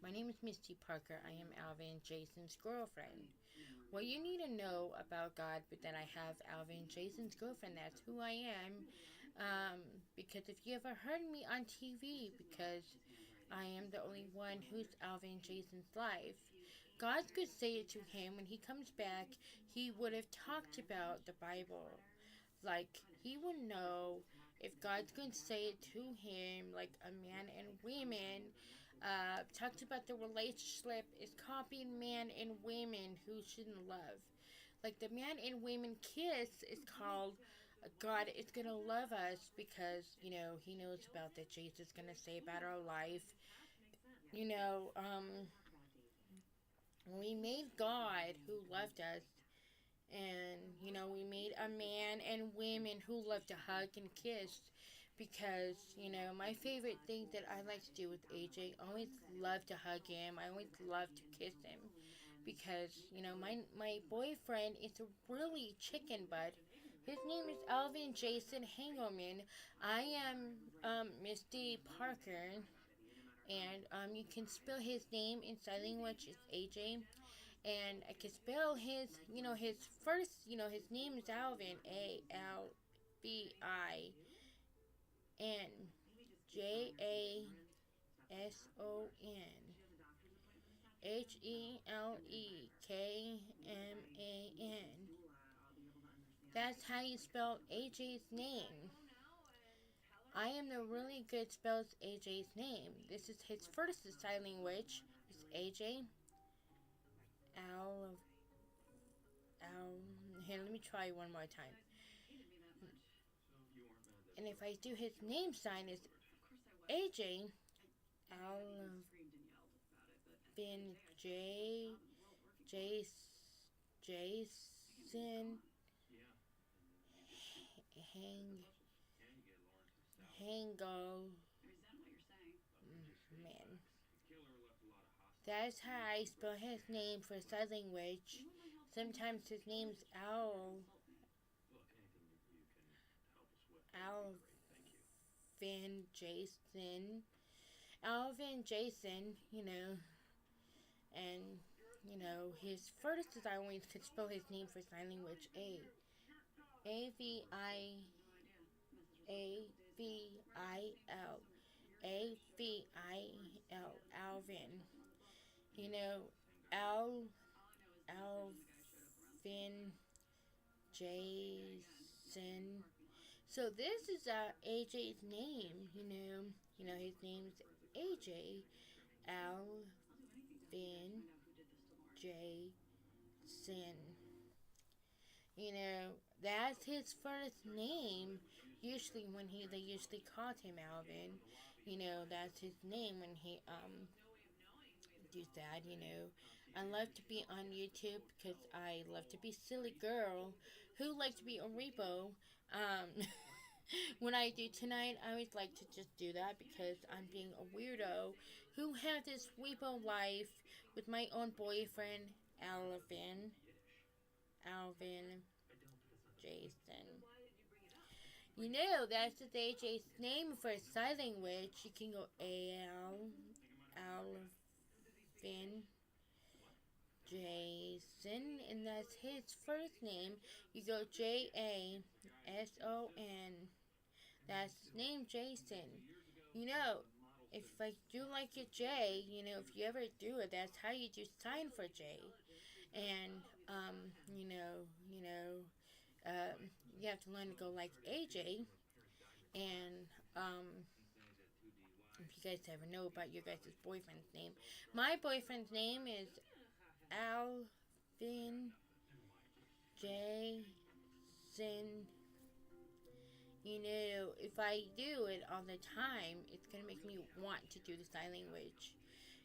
My name is Misty Parker. I am Alvin Jason's girlfriend. What you need to know about God, but that I have Alvin Jason's girlfriend, that's who I am. Because if you ever heard me on TV, because I am the only one who's Alvin Jason's life. God could say it to him when he comes back, he would have talked about the Bible. Like, he would know if God's going to say it to him, like a man and women. Talked about the relationship is copying man and women who shouldn't love. Like, the man and women kiss is called God is going to love us because, he knows about that Jesus is going to say about our life. You know, we made God who loved us, and we made a man and women who love to hug and kiss, because my favorite thing that I like to do with AJ, I always love to hug him, I always love to kiss him, because my boyfriend is a really chicken butt. His name is Alvin Jason Hangelman. I am Misty Parker, and you can spell his name in sign language. It's AJ, and I can spell his first, his name is Alvin, AlvinJasonHelekman. That's how you spell AJ's name. I am the really good spells AJ's name. This is his first sign language. It's AJ. Al. Al. Here, let me try one more time. And if I do his name sign, is AJ. Alvin J. Jason Hango. Man. That's how I spell his name for sign language. Sometimes his name's Alvin Jason. Alvin Jason, and his first is I always could spell his name for sign language. A-V-I-L. Alvin. You know, Alvin Jason. So this is AJ's name, his name's AJ. Alvin Jason. That's his first name. Usually when they usually called him Alvin. That's his name when he do that. I love to be on YouTube because I love to be silly girl who like to be a repo. When I do tonight, I always like to just do that because I'm being a weirdo who have this repo life with my own boyfriend, Alvin Jason. That's just AJ's name for sign language. You can go Alvin Jason, and that's his first name. You go Jason. That's his name, Jason. If I do like a J, if you ever do it, that's how you do sign for J. And you have to learn to go like AJ. And if you guys ever know about your guys' boyfriend's name, my boyfriend's name is Alvin Jason. If I do it all the time, it's gonna make me want to do the sign language.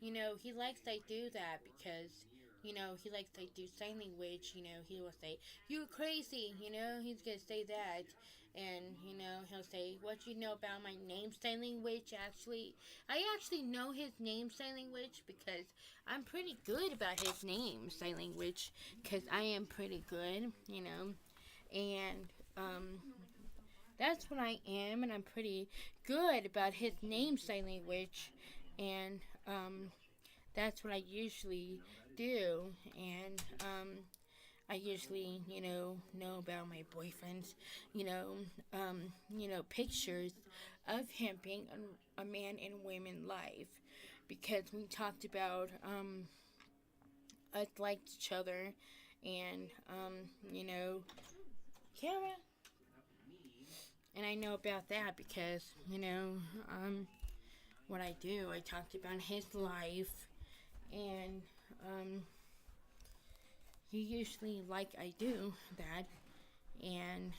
He likes I do that because, he likes I do sign language. He will say, "You're crazy," he's gonna say that. And, he'll say, "What you know about my name sign language?" I actually know his name sign language because I'm pretty good about his name sign language because I am pretty good, and, that's what I am, and I'm pretty good about his name sign language, and That's what I usually do. And I usually, know about my boyfriend's, pictures of him being a man in women life, because we talked about us liked each other, and Kara, and I know about that because what I do. I talked about his life, and he usually like I do that, and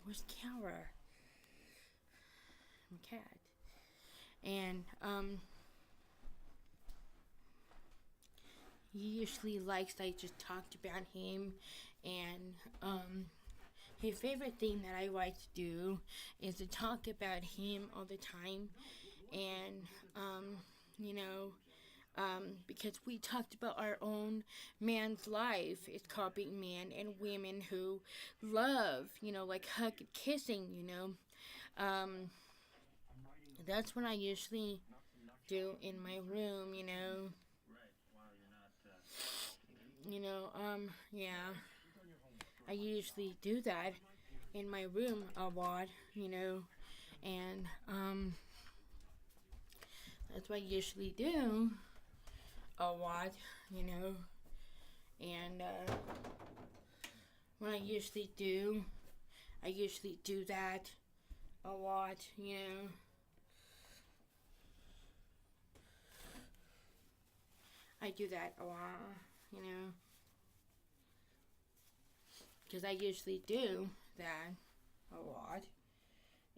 where's Kara? My cat. And he usually likes I just talked about him, and his favorite thing that I like to do is to talk about him all the time, and you know because we talked about our own man's life. It's called Being Man and Women Who Love, like hug and kissing, Um, that's what I usually do in my room, yeah. I usually do that in my room a lot, and, that's what I usually do a lot, and, what I usually do that a lot, I do that a lot, because I usually do that a lot.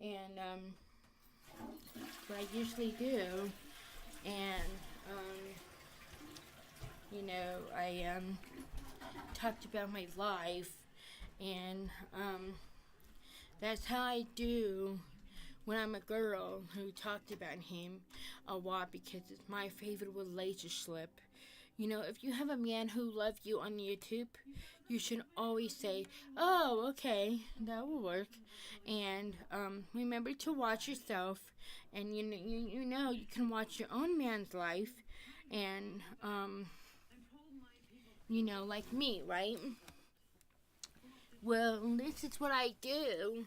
And what I usually do, and I talked about my life, and that's how I do when I'm a girl who talked about him a lot, because it's my favorite relationship. If you have a man who loves you on YouTube, you should always say, "Oh, okay, that will work." And remember to watch yourself, and you can watch your own man's life, and like me, right? Well, this is what I do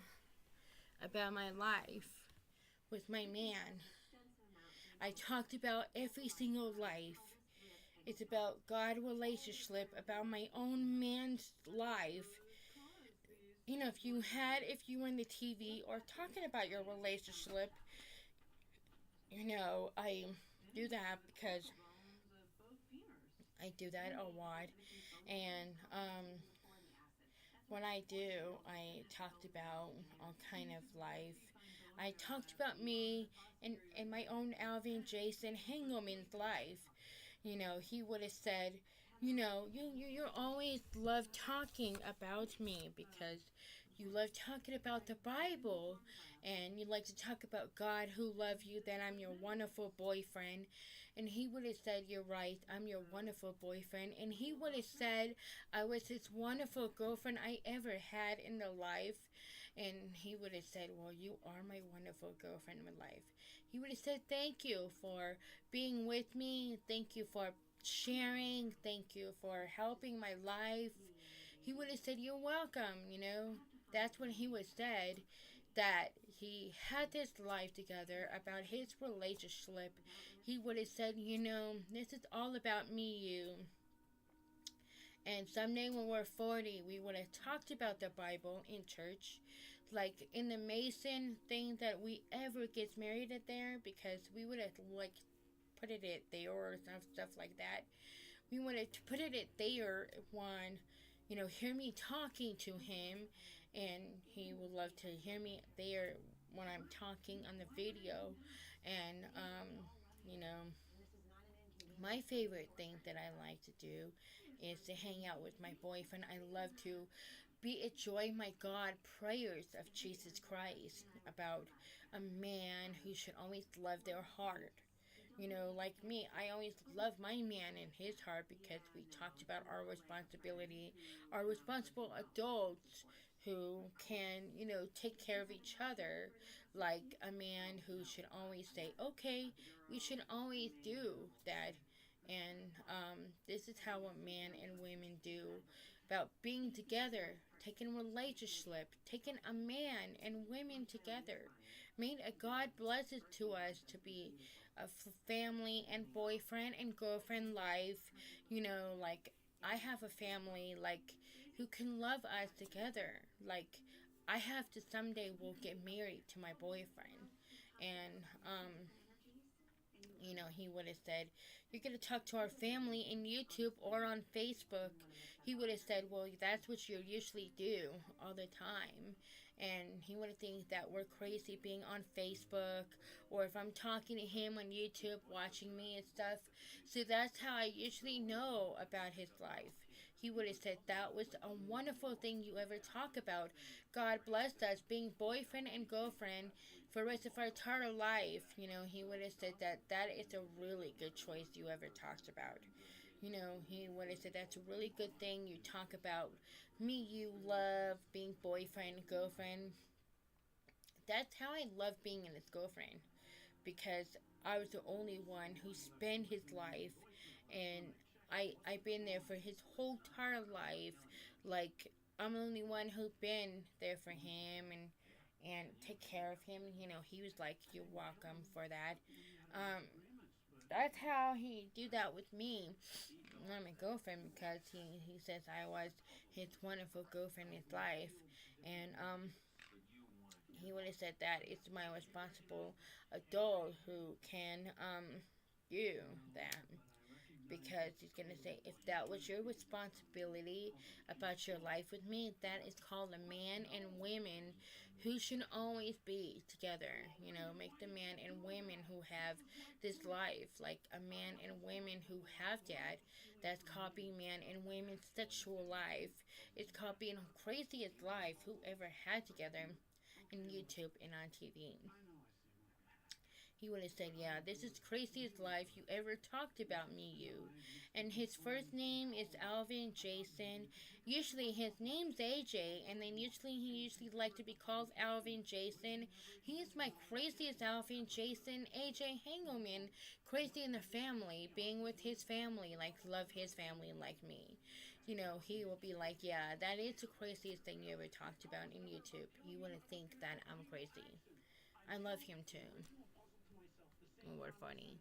about my life with my man. I talked about every single life. It's about God relationship, about my own man's life. If you were in the TV or talking about your relationship, I do that because I do that a lot. And what I do, I talked about all kind of life. I talked about me and my own Alvin Jason Hengelman's life. He would have said, you always love talking about me because you love talking about the Bible, and you like to talk about God who loves you, that I'm your wonderful boyfriend. And he would have said, "You're right, I'm your wonderful boyfriend." And he would have said, "I was this wonderful girlfriend I ever had in the life." And he would have said, "Well, you are my wonderful girlfriend in life." He would have said, "Thank you for being with me. Thank you for sharing. Thank you for helping my life." He would have said, "You're welcome," That's when he would have said that he had this life together, about his relationship. He would have said, "This is all about me, you." And someday when we're 40, we would have talked about the Bible in church, like in the Mason thing that we ever gets married at there, because we would have put it at there or stuff like that. We would have put it at there one, hear me talking to him, and he would love to hear me there when I'm talking on the video. And my favorite thing that I like to do is to hang out with my boyfriend. I love to enjoy my God prayers of Jesus Christ about a man who should always love their heart. Like me, I always love my man in his heart, because we talked about our responsibility, our responsible adults who can, take care of each other, like a man who should always say, "Okay, we should always do that." And this is how a man and women do about being together, taking relationship, taking a man and women together. Made a God blesses to us to be a family and boyfriend and girlfriend life. Like I have a family like who can love us together. Like I have to someday will get married to my boyfriend, and he would have said, "You're going to talk to our family in YouTube or on Facebook." He would have said, "Well, that's what you usually do all the time." And he would have think that we're crazy being on Facebook, or if I'm talking to him on YouTube, watching me and stuff. So that's how I usually know about his life. He would have said that was a wonderful thing you ever talk about. God blessed us being boyfriend and girlfriend for the rest of our entire life. He would have said that that is a really good choice you ever talked about. He would have said that's a really good thing you talk about me, you love being boyfriend, girlfriend. That's how I love being in his girlfriend, because I was the only one who spent his life, and I've been there for his whole entire life. Like I'm the only one who been there for him and take care of him. He was like, "You're welcome for that." Um, that's how he do that with me. I'm a girlfriend because he says I was his wonderful girlfriend in his life, and he would have said that it's my responsible adult who can do that, because he's gonna say if that was your responsibility about your life with me, that is called a man and women who should always be together. Make the man and women who have this life like a man and women who have that. That's called being man and women's sexual life. It's called being craziest life who ever had together in YouTube and on TV. He would have said, "Yeah, this is craziest life you ever talked about me, you." And his first name is Alvin Jason. Usually his name's AJ, and then he usually like to be called Alvin Jason. He is my craziest Alvin Jason. AJ Hangelman, crazy in the family, being with his family, like love his family like me. He will be like, "Yeah, that is the craziest thing you ever talked about in YouTube." You wouldn't think that I'm crazy. I love him too. We're funny.